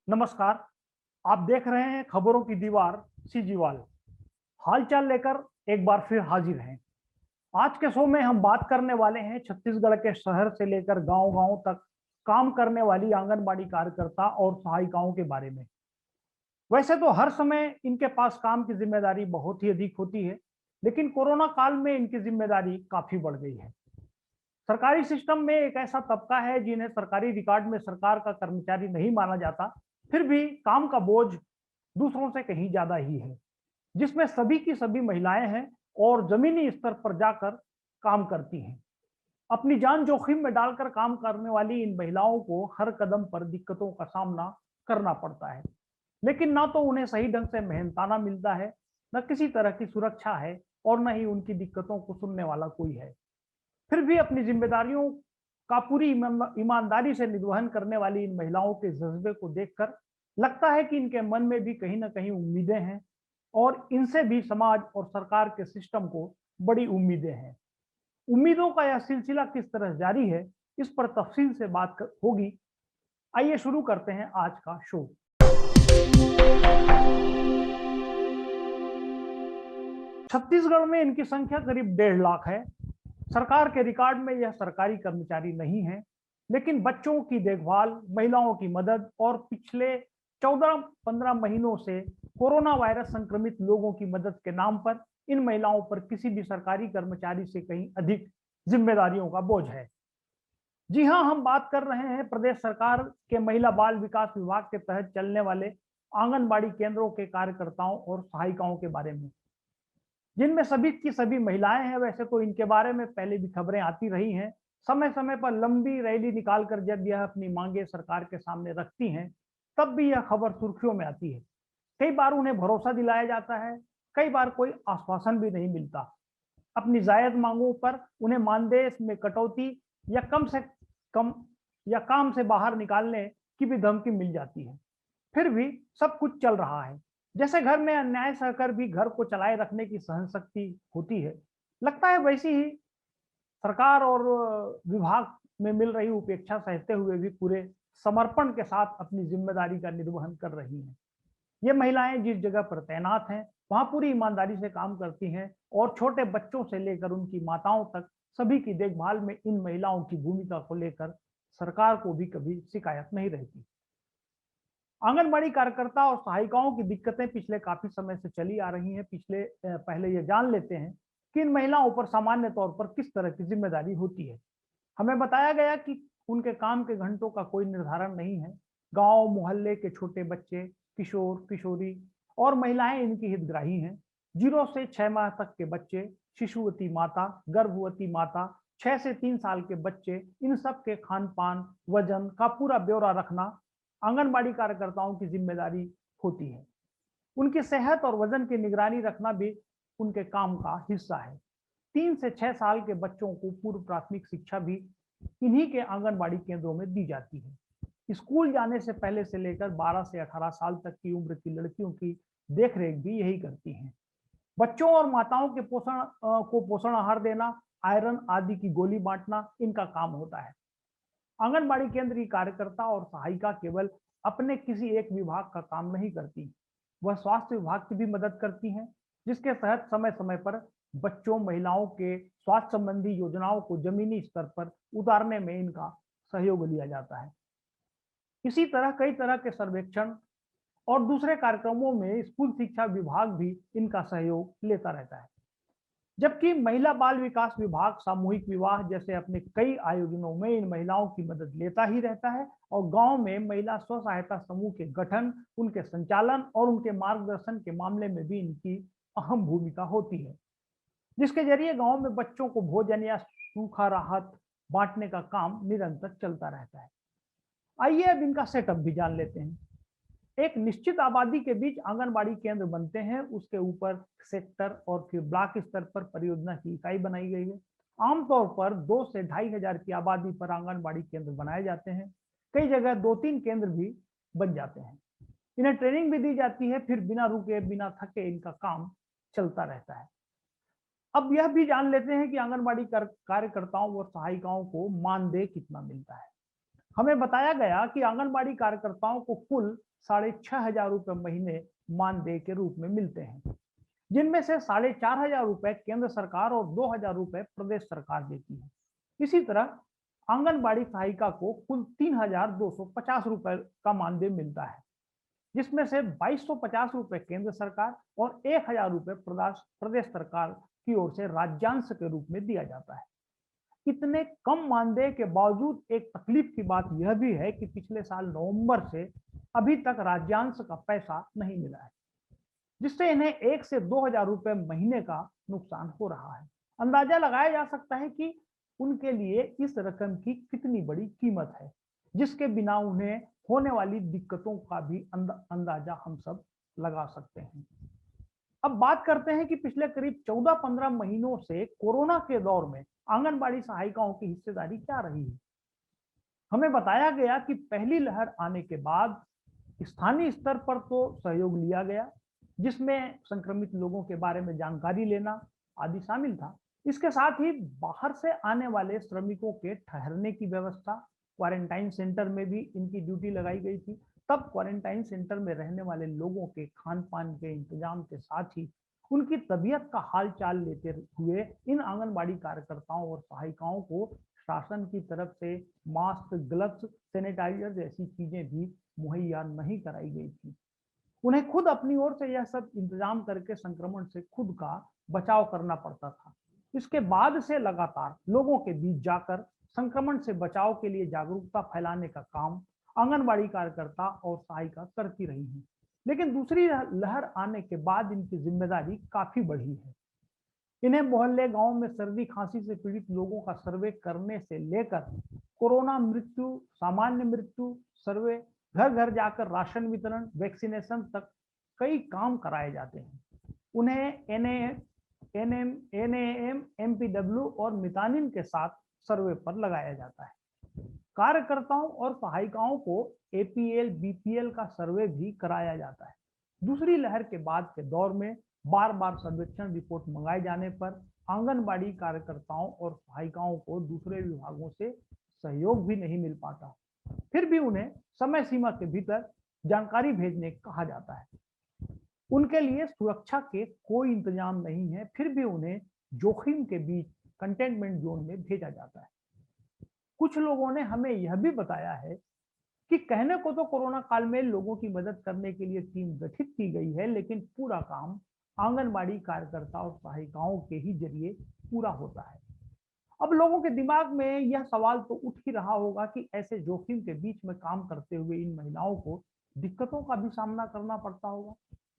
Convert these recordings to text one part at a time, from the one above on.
नमस्कार। आप देख रहे हैं खबरों की दीवार सीजीवाल। हालचाल लेकर एक बार फिर हाजिर हैं। आज के शो में हम बात करने वाले हैं छत्तीसगढ़ के शहर से लेकर गांव-गांव तक काम करने वाली आंगनबाड़ी कार्यकर्ता और सहायिकाओं के बारे में। वैसे तो हर समय इनके पास काम की जिम्मेदारी बहुत ही अधिक होती है, लेकिन कोरोना काल में इनकी जिम्मेदारी काफी बढ़ गई है। सरकारी सिस्टम में एक ऐसा तबका है जिन्हें सरकारी रिकॉर्ड में सरकार का कर्मचारी नहीं माना जाता, फिर भी काम का बोझ दूसरों से कहीं ज्यादा ही है, जिसमें सभी की सभी महिलाएं हैं और जमीनी स्तर पर जाकर काम करती हैं। अपनी जान जोखिम में डालकर काम करने वाली इन महिलाओं को हर कदम पर दिक्कतों का सामना करना पड़ता है, लेकिन ना तो उन्हें सही ढंग से मेहनताना मिलता है, न किसी तरह की सुरक्षा है और न ही उनकी दिक्कतों को सुनने वाला कोई है। फिर भी अपनी जिम्मेदारियों का पूरी ईमानदारी से निर्वहन करने वाली इन महिलाओं के जज्बे को देखकर लगता है कि इनके मन में भी कहीं ना कहीं उम्मीदें हैं और इनसे भी समाज और सरकार के सिस्टम को बड़ी उम्मीदें हैं। उम्मीदों का यह सिलसिला किस तरह जारी है, इस पर तफसील से होगी। आइए शुरू करते हैं आज का शो। छत्तीसगढ़ में इनकी संख्या करीब 1.5 लाख है। सरकार के रिकॉर्ड में यह सरकारी कर्मचारी नहीं है, लेकिन बच्चों की देखभाल, महिलाओं की मदद और पिछले 14-15 महीनों से कोरोना वायरस संक्रमित लोगों की मदद के नाम पर इन महिलाओं पर किसी भी सरकारी कर्मचारी से कहीं अधिक जिम्मेदारियों का बोझ है। जी हाँ, हम बात कर रहे हैं प्रदेश सरकार के महिला बाल विकास विभाग के तहत चलने वाले आंगनबाड़ी केंद्रों के कार्यकर्ताओं और सहायिकाओं के बारे में, जिनमें सभी की सभी महिलाएं हैं। वैसे तो इनके बारे में पहले भी खबरें आती रही हैं। समय समय पर लंबी रैली निकालकर जब यह अपनी मांगे सरकार के सामने रखती हैं, तब भी यह खबर सुर्खियों में आती है। कई बार उन्हें भरोसा दिलाया जाता है, कई बार कोई आश्वासन भी नहीं मिलता। अपनी जायज मांगों पर उन्हें मानदेय में कटौती या कम से कम या काम से बाहर निकालने की भी धमकी मिल जाती है। फिर भी सब कुछ चल रहा है, जैसे घर में अन्याय सहकर भी घर को चलाए रखने की सहन शक्ति होती है। लगता है वैसी ही सरकार और विभाग में मिल रही उपेक्षा सहते हुए भी पूरे समर्पण के साथ अपनी जिम्मेदारी का निर्वहन कर रही हैं। ये महिलाएं जिस जगह पर तैनात हैं, वहां पूरी ईमानदारी से काम करती हैं और छोटे बच्चों से लेकर उनकी माताओं तक सभी की देखभाल में इन महिलाओं की भूमिका को लेकर सरकार को भी कभी शिकायत नहीं रहती। आंगनबाड़ी कार्यकर्ता और सहायिकाओं की दिक्कतें पिछले काफी समय से चली आ रही हैं। पहले ये जान लेते हैं कि इन महिलाओं पर सामान्य तौर पर किस तरह की जिम्मेदारी होती है। हमें बताया गया कि उनके काम के घंटों का कोई निर्धारण नहीं है। गांव मोहल्ले के छोटे बच्चे, किशोर किशोरी और महिलाएं इनकी हितग्राही हैं। 0 से 6 माह तक के बच्चे, शिशुवती माता, गर्भवती माता, 6 से 3 साल के बच्चे, इन सब के खान पान, वजन का पूरा ब्यौरा रखना आंगनबाड़ी कार्यकर्ताओं की जिम्मेदारी होती है। उनकी सेहत और वजन की निगरानी रखना भी उनके काम का हिस्सा है। 3 से 6 साल के बच्चों को पूर्व प्राथमिक शिक्षा भी इन्हीं के आंगनबाड़ी केंद्रों में दी जाती है। स्कूल जाने से पहले से लेकर 12 से 18 साल तक की उम्र की लड़कियों की देखरेख भी यही करती हैं। बच्चों और माताओं के पोषण आहार देना, आयरन आदि की गोली बांटना इनका काम होता है। आंगनबाड़ी केंद्र की कार्यकर्ता और सहायिका केवल अपने किसी एक विभाग का काम नहीं करती, वह स्वास्थ्य विभाग की भी मदद करती हैं, जिसके तहत समय समय पर बच्चों, महिलाओं के स्वास्थ्य संबंधी योजनाओं को जमीनी स्तर पर उतारने में इनका सहयोग लिया जाता है। इसी तरह कई तरह के सर्वेक्षण और दूसरे कार्यक्रमों में स्कूल शिक्षा विभाग भी इनका सहयोग लेता रहता है। जबकि महिला बाल विकास विभाग सामूहिक विवाह जैसे अपने कई आयोजनों में इन महिलाओं की मदद लेता ही रहता है और गांव में महिला स्व सहायता समूह के गठन, उनके संचालन और उनके मार्गदर्शन के मामले में भी इनकी अहम भूमिका होती है, जिसके जरिए गांव में बच्चों को भोजन या सूखा राहत बांटने का काम निरंतर चलता रहता है। आइए अब इनका सेटअप भी जान लेते हैं। एक निश्चित आबादी के बीच आंगनबाड़ी केंद्र बनते हैं, उसके ऊपर सेक्टर और फिर ब्लॉक स्तर पर परियोजना की इकाई बनाई गई है। आमतौर पर 2 से 2,500 की आबादी पर आंगनबाड़ी केंद्र बनाए जाते हैं। कई जगह 2-3 केंद्र भी बन जाते हैं। इन्हें ट्रेनिंग भी दी जाती है, फिर बिना रुके बिना थके इनका काम चलता रहता है। अब यह भी जान लेते हैं कि आंगनबाड़ी कार्यकर्ताओं और सहायिकाओं को मानदेय कितना मिलता है। हमें बताया गया कि आंगनबाड़ी कार्यकर्ताओं को कुल ₹6,500 महीने मानदेय के रूप में मिलते हैं, जिनमें से ₹4,500 केंद्र सरकार और ₹2,000 प्रदेश सरकार देती है। इसी तरह आंगनबाड़ी सहायिका को कुल ₹3,250 का मानदेय मिलता है, जिसमें से ₹2,250 केंद्र सरकार और ₹1,000 प्रदेश सरकार की ओर से राज्यांश के रूप में दिया जाता है। इतने कम मानदेय के बावजूद एक तकलीफ की बात यह भी है कि पिछले साल नवंबर से अभी तक राज्यांश का पैसा नहीं मिला है, जिससे इन्हें 1 से ₹2,000 महीने का नुकसान हो रहा है। अंदाजा लगाया जा सकता है कि उनके लिए इस रकम की कितनी बड़ी कीमत है, जिसके बिना उन्हें होने वाली दिक्कतों का भी अंदाजा हम सब लगा सकते हैं। अब बात करते हैं कि पिछले करीब 14-15 महीनों से कोरोना के दौर में आंगनबाड़ी सहायिकाओं की हिस्सेदारी क्या रही है। हमें बताया गया कि पहली लहर आने के बाद स्थानीय स्तर पर तो सहयोग लिया गया, जिसमें संक्रमित लोगों के बारे में जानकारी लेना आदि शामिल था। इसके साथ ही बाहर से आने वाले श्रमिकों के ठहरने की व्यवस्था, क्वारंटाइन सेंटर में भी इनकी ड्यूटी लगाई गई थी। तब क्वारंटाइन सेंटर में रहने वाले लोगों के खान पान के इंतजाम के साथ ही उनकी तबीयत का हाल चाल लेते हुए इन आंगनबाड़ी कार्यकर्ताओं और सहायिकाओं को शासन की तरफ से मास्क, ग्लव्स, सैनिटाइजर जैसी चीजें भी मुहैया नहीं कराई गई थी। उन्हें खुद अपनी ओर से यह सब इंतजाम करके संक्रमण से खुद का बचाव करना पड़ता था। इसके बाद से लगातार लोगों के बीच जाकर संक्रमण से बचाव के लिए जागरूकता फैलाने का काम आंगनबाड़ी कार्यकर्ता और सहायिका करती रही हैं। लेकिन दूसरी लहर आने के बाद इनकी जिम्मेदारी काफी बढ़ी है। इन्हें मोहल्ले गांव में सर्दी खांसी से पीड़ित लोगों का सर्वे करने से लेकर कोरोना मृत्यु, सामान्य मृत्यु सर्वे, घर घर जाकर राशन वितरण, वैक्सीनेशन तक कई काम कराए जाते हैं। उन्हें एनएएम, एमपीडब्ल्यू और मितानिन के साथ सर्वे पर लगाया जाता है। कार्यकर्ताओं और सहायिकाओं को एपीएल, बीपीएल का सर्वे भी कराया जाता है। दूसरी लहर के बाद के दौर में बार बार सर्वेक्षण रिपोर्ट मंगाए जाने पर आंगनबाड़ी कार्यकर्ताओं और सहायिकाओं को दूसरे विभागों से सहयोग भी नहीं मिल पाता। फिर भी उन्हें समय सीमा के भीतर जानकारी भेजने कहा जाता है। उनके लिए सुरक्षा के कोई इंतजाम नहीं है, फिर भी उन्हें जोखिम के बीच कंटेनमेंट जोन में भेजा जाता है। कुछ लोगों ने हमें यह भी बताया है कि कहने को तो कोरोना काल में लोगों की मदद करने के लिए टीम गठित की गई है, लेकिन पूरा काम आंगनबाड़ी कार्यकर्ता और सहायिकाओं के ही जरिए पूरा होता है। अब लोगों के दिमाग में यह सवाल तो उठ ही रहा होगा कि ऐसे जोखिम के बीच में काम करते हुए इन महिलाओं को दिक्कतों का भी सामना करना पड़ता होगा।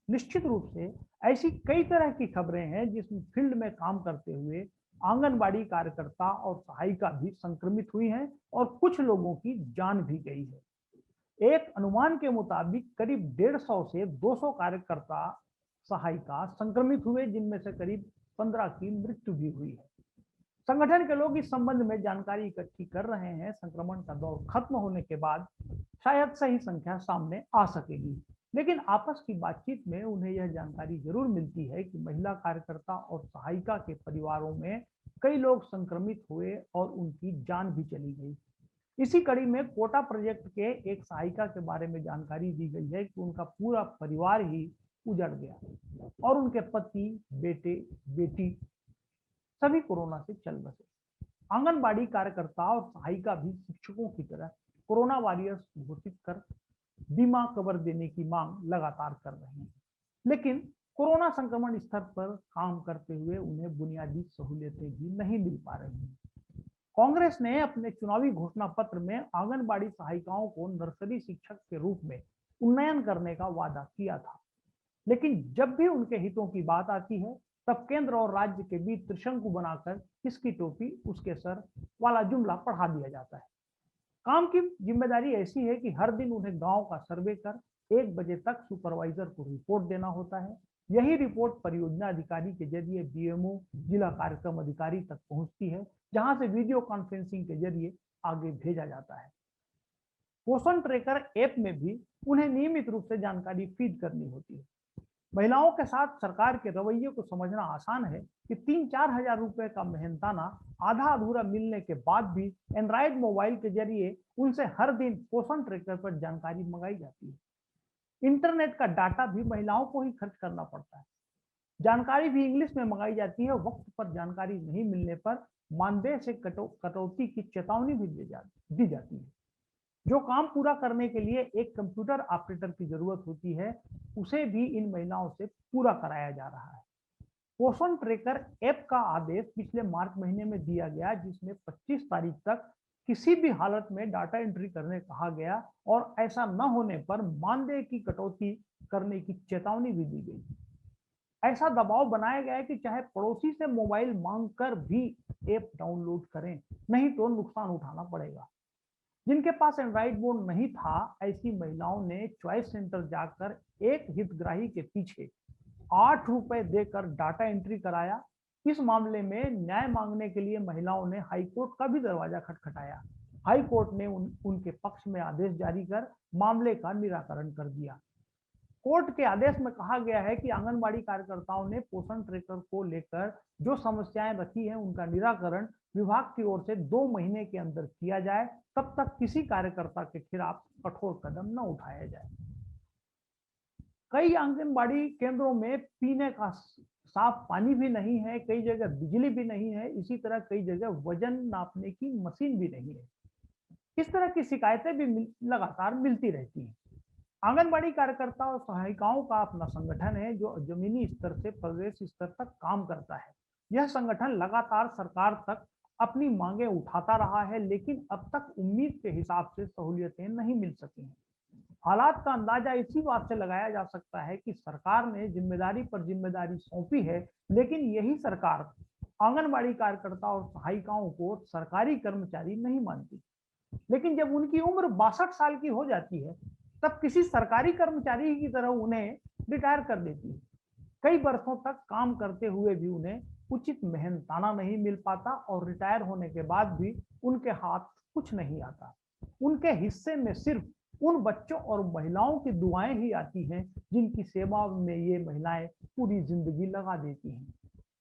निश्चित रूप से ऐसी कई तरह की खबरें हैं जिसमें फील्ड में काम करते हुए आंगनबाड़ी कार्यकर्ता और सहायिका भी संक्रमित हुई हैं और कुछ लोगों की जान भी गई है। एक अनुमान के मुताबिक करीब 150 से 200 कार्यकर्ता सहायिका संक्रमित हुए, जिनमें से करीब 15 की मृत्यु भी हुई है। संगठन के लोग इस संबंध में जानकारी इकट्ठी कर रहे हैं। संक्रमण का दौर खत्म होने के बाद शायद सही संख्या सामने आ सकेगी, लेकिन आपस की बातचीत में उन्हें यह जानकारी जरूर मिलती है कि महिला कार्यकर्ता और सहायिका के परिवारों में कई लोग संक्रमित हुए और उनकी जान भी चली गई। इसी कड़ी में कोटा प्रोजेक्ट के एक सहायिका के बारे में जानकारी दी गई है कि उनका पूरा परिवार ही उजड़ गया और उनके पति, बेटे, बेटी सभी कोरोना से चल बसे। आंगनबाड़ी कार्यकर्ता और सहायिका भी शिक्षकों की तरह कोरोना वॉरियर्स घोषित कर बीमा कवर देने की मांग लगातार कर रहे हैं, लेकिन कोरोना संक्रमण स्तर पर काम करते हुए उन्हें बुनियादी सहूलियतें भी नहीं मिल पा रही हैं। कांग्रेस ने अपने चुनावी घोषणा पत्र में आंगनबाड़ी सहायिकाओं को नर्सरी शिक्षक के रूप में उन्नयन करने का वादा किया था, लेकिन जब भी उनके हितों की बात आती है तब केंद्र और राज्य के बीच त्रिशंकु बनाकर किसकी टोपी उसके सर वाला जुमला पढ़ा दिया जाता है। काम की जिम्मेदारी ऐसी है कि हर दिन उन्हें गांव का सर्वे कर 1 बजे तक सुपरवाइजर को रिपोर्ट देना होता है। यही रिपोर्ट परियोजना अधिकारी के जरिए बीएमओ, जिला कार्यक्रम अधिकारी तक पहुंचती है, जहां से वीडियो कॉन्फ्रेंसिंग के जरिए आगे भेजा जाता है। पोषण ट्रैकर ऐप में भी उन्हें नियमित रूप से जानकारी फीड करनी होती है। महिलाओं के साथ सरकार के रवैये को समझना आसान है कि 3-4 हजार रुपए का मेहनताना आधा अधूरा मिलने के बाद भी एंड्रॉइड मोबाइल के जरिए उनसे हर दिन पोषण ट्रैकर पर जानकारी मंगाई जाती है। इंटरनेट का डाटा भी महिलाओं को ही खर्च करना पड़ता है। जानकारी भी इंग्लिश में मंगाई जाती है। वक्त पर जानकारी नहीं मिलने पर मानदेय से कटौती की चेतावनी भी दी जाती है। जो काम पूरा करने के लिए एक कंप्यूटर ऑपरेटर की जरूरत होती है, उसे भी इन महिलाओं से पूरा कराया जा रहा है। पोषण ट्रैकर ऐप का आदेश पिछले मार्च महीने में दिया गया, जिसमें 25 तारीख तक किसी भी हालत में डाटा एंट्री करने कहा गया और ऐसा न होने पर मानदेय की कटौती करने की चेतावनी भी दी गई। ऐसा दबाव बनाया गया है कि चाहे पड़ोसी से मोबाइल मांगकर भी ऐप डाउनलोड करें, नहीं तो नुकसान उठाना पड़ेगा। जिनके पास एंड्रॉइड फोन नहीं था, ऐसी महिलाओं ने चॉइस सेंटर जाकर एक हितग्राही के पीछे 8 रुपए देकर डाटा एंट्री कराया। इस मामले में न्याय मांगने के लिए महिलाओं ने हाईकोर्ट का भी दरवाजा खटखटाया। हाईकोर्ट ने उनके पक्ष में आदेश जारी कर मामले का निराकरण कर दिया। कोर्ट के आदेश में कहा गया है कि आंगनबाड़ी कार्यकर्ताओं ने पोषण ट्रैकर को लेकर जो समस्याएं रखी हैं, उनका निराकरण विभाग की ओर से 2 महीने के अंदर किया जाए। तब तक किसी कार्यकर्ता के खिलाफ कठोर कदम न उठाया जाए। कई आंगनबाड़ी केंद्रों में पीने का साफ पानी भी नहीं है, कई जगह बिजली भी नहीं है, इसी तरह कई जगह वजन नापने की मशीन भी नहीं है। इस तरह की शिकायतें भी लगातार मिलती रहती हैं। आंगनबाड़ी कार्यकर्ता और सहायिकाओं का अपना संगठन है, जो जमीनी स्तर से प्रदेश स्तर तक काम करता है। यह संगठन लगातार सरकार तक अपनी मांगे उठाता रहा है, लेकिन अब तक उम्मीद के हिसाब से सहूलियतें नहीं मिल सकी हैं। हालात का अंदाजा इसी बात से लगाया जा सकता है कि सरकार ने जिम्मेदारी पर जिम्मेदारी सौंपी है, लेकिन यही सरकार आंगनबाड़ी कार्यकर्ता और सहायिकाओं को सरकारी कर्मचारी नहीं मानती। लेकिन जब उनकी उम्र 62 साल की हो जाती है, तब किसी सरकारी कर्मचारी की तरह उन्हें रिटायर कर देती है। कई वर्षों तक काम करते हुए भी उन्हें उचित मेहनताना नहीं मिल पाता और रिटायर होने के बाद भी उनके हाथ कुछ नहीं आता। उनके हिस्से में सिर्फ उन बच्चों और महिलाओं की दुआएं ही आती हैं, जिनकी सेवा में ये महिलाएं पूरी जिंदगी लगा देती हैं।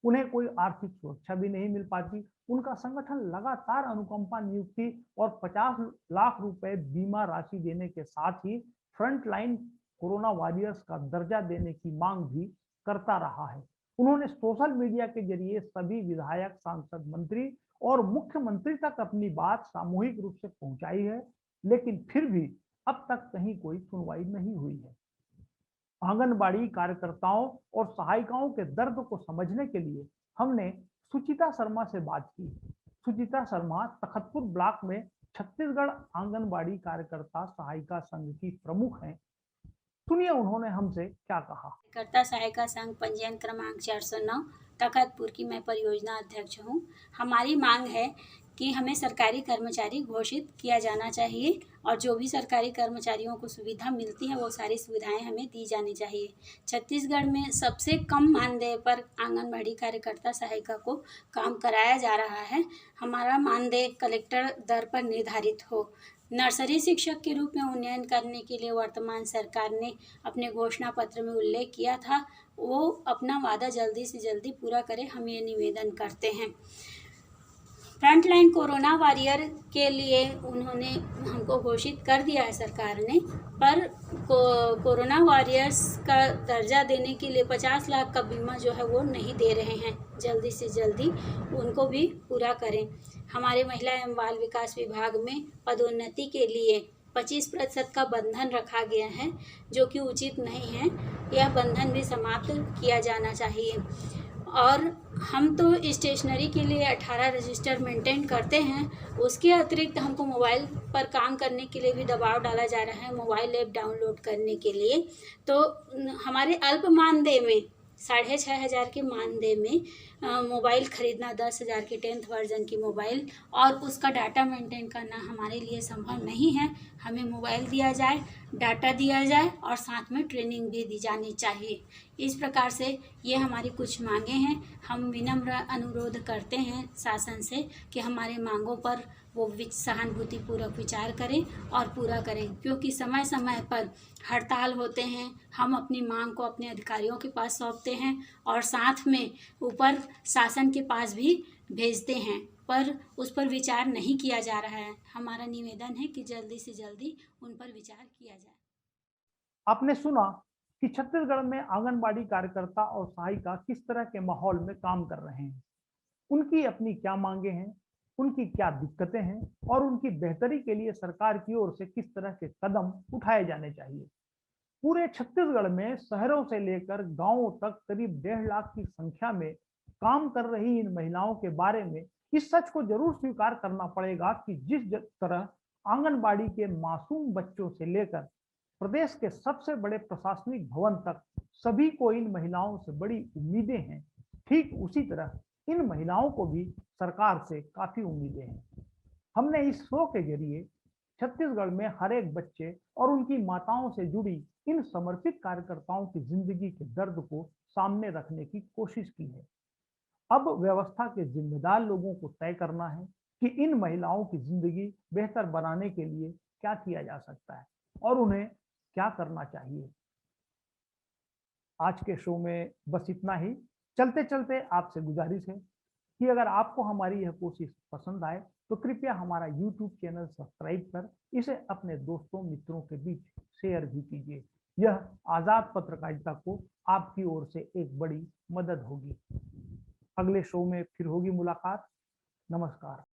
उन्हें कोई आर्थिक सुरक्षा भी नहीं मिल पाती। उनका संगठन लगातार अनुकंपा नियुक्ति और 50 लाख रुपए बीमा राशि देने के साथ ही फ्रंटलाइन कोरोना वॉरियर्स का दर्जा देने की मांग भी करता रहा है। उन्होंने सोशल मीडिया के जरिए सभी विधायक, सांसद, मंत्री और मुख्यमंत्री तक अपनी बात सामूहिक रूप से पहुंचाई है, लेकिन फिर भी अब तक कहीं कोई सुनवाई नहीं हुई है। आंगनबाड़ी कार्यकर्ताओं और सहायिकाओं के दर्द को समझने के लिए हमने सुचिता शर्मा से बात की। सुचिता शर्मा तखतपुर ब्लॉक में छत्तीसगढ़ आंगनबाड़ी कार्यकर्ता सहायिका संघ की प्रमुख हैं। सुनिए उन्होंने हमसे क्या कहा। कार्यकर्ता सहायिका संघ पंजीयन क्रमांक 409 तखतपुर की मैं परियोजना अध्यक्ष हूँ। हमारी मांग है कि हमें सरकारी कर्मचारी घोषित किया जाना चाहिए और जो भी सरकारी कर्मचारियों को सुविधा मिलती है वो सारी सुविधाएं हमें दी जानी चाहिए। छत्तीसगढ़ में सबसे कम मानदेय पर आंगनबाड़ी कार्यकर्ता सहायिका को काम कराया जा रहा है। हमारा मानदेय कलेक्टर दर पर निर्धारित हो। नर्सरी शिक्षक के रूप में उन्नयन करने के लिए वर्तमान सरकार ने अपने घोषणा पत्र में उल्लेख किया था, वो अपना वादा जल्दी से जल्दी पूरा करे, हम ये निवेदन करते हैं। फ्रंटलाइन कोरोना वॉरियर के लिए उन्होंने हमको घोषित कर दिया है सरकार ने, पर कोरोना वॉरियर्स का दर्जा देने के लिए 50 लाख का बीमा जो है वो नहीं दे रहे हैं। जल्दी से जल्दी उनको भी पूरा करें। हमारे महिला एवं बाल विकास विभाग में पदोन्नति के लिए 25% का बंधन रखा गया है, जो कि उचित नहीं है। यह बंधन भी समाप्त किया जाना चाहिए। और हम तो स्टेशनरी के लिए 18 रजिस्टर मेंटेन करते हैं, उसके अतिरिक्त हमको मोबाइल पर काम करने के लिए भी दबाव डाला जा रहा है, मोबाइल ऐप डाउनलोड करने के लिए। तो हमारे अल्प मानदेय में 6,500 के मानदेय में मोबाइल खरीदना, 10,000 की 10th वर्जन की मोबाइल और उसका डाटा मेंटेन करना हमारे लिए संभव नहीं है। हमें मोबाइल दिया जाए, डाटा दिया जाए और साथ में ट्रेनिंग भी दी जानी चाहिए। इस प्रकार से ये हमारी कुछ मांगें हैं। हम विनम्र अनुरोध करते हैं शासन से कि हमारे मांगों पर वो सहानुभूतिपूर्वक विचार करें और पूरा करें, क्योंकि समय समय पर हड़ताल होते हैं। हम अपनी मांग को अपने अधिकारियों के पास सौंपते हैं और साथ में ऊपर शासन के पास भी भेजते हैं, पर उस पर विचार नहीं किया जा रहा है। हमारा निवेदन है कि जल्दी से जल्दी उन पर विचार किया जाए। आपने सुना कि छत्तीसगढ़ में आंगनबाड़ी कार्यकर्ता और सहायिका किस तरह के माहौल में काम कर रहे हैं, उनकी अपनी क्या मांगे हैं, उनकी क्या दिक्कतें हैं और उनकी बेहतरी के लिए सरकार की ओर से किस तरह के कदम उठाए जाने चाहिए। पूरे छत्तीसगढ़ में शहरों से लेकर गांवों तक करीब 1.5 लाख की संख्या में काम कर रही इन महिलाओं के बारे में इस सच को जरूर स्वीकार करना पड़ेगा कि जिस तरह आंगनबाड़ी के मासूम बच्चों से लेकर प्रदेश के सबसे बड़े प्रशासनिक भवन तक सभी को इन महिलाओं से बड़ी उम्मीदें हैं, ठीक उसी तरह इन महिलाओं को भी सरकार से काफी उम्मीदें हैं। हमने इस शो के जरिए छत्तीसगढ़ में हर एक बच्चे और उनकी माताओं से जुड़ी इन समर्पित कार्यकर्ताओं की जिंदगी के दर्द को सामने रखने की कोशिश की है। अब व्यवस्था के जिम्मेदार लोगों को तय करना है कि इन महिलाओं की जिंदगी बेहतर बनाने के लिए क्या किया जा सकता है और उन्हें क्या करना चाहिए। आज के शो में बस इतना ही। चलते चलते आपसे गुजारिश है कि अगर आपको हमारी यह कोशिश पसंद आए तो कृपया हमारा YouTube चैनल सब्सक्राइब कर इसे अपने दोस्तों मित्रों के बीच शेयर भी कीजिए। यह आजाद पत्रकारिता को आपकी ओर से एक बड़ी मदद होगी। अगले शो में फिर होगी मुलाकात। नमस्कार।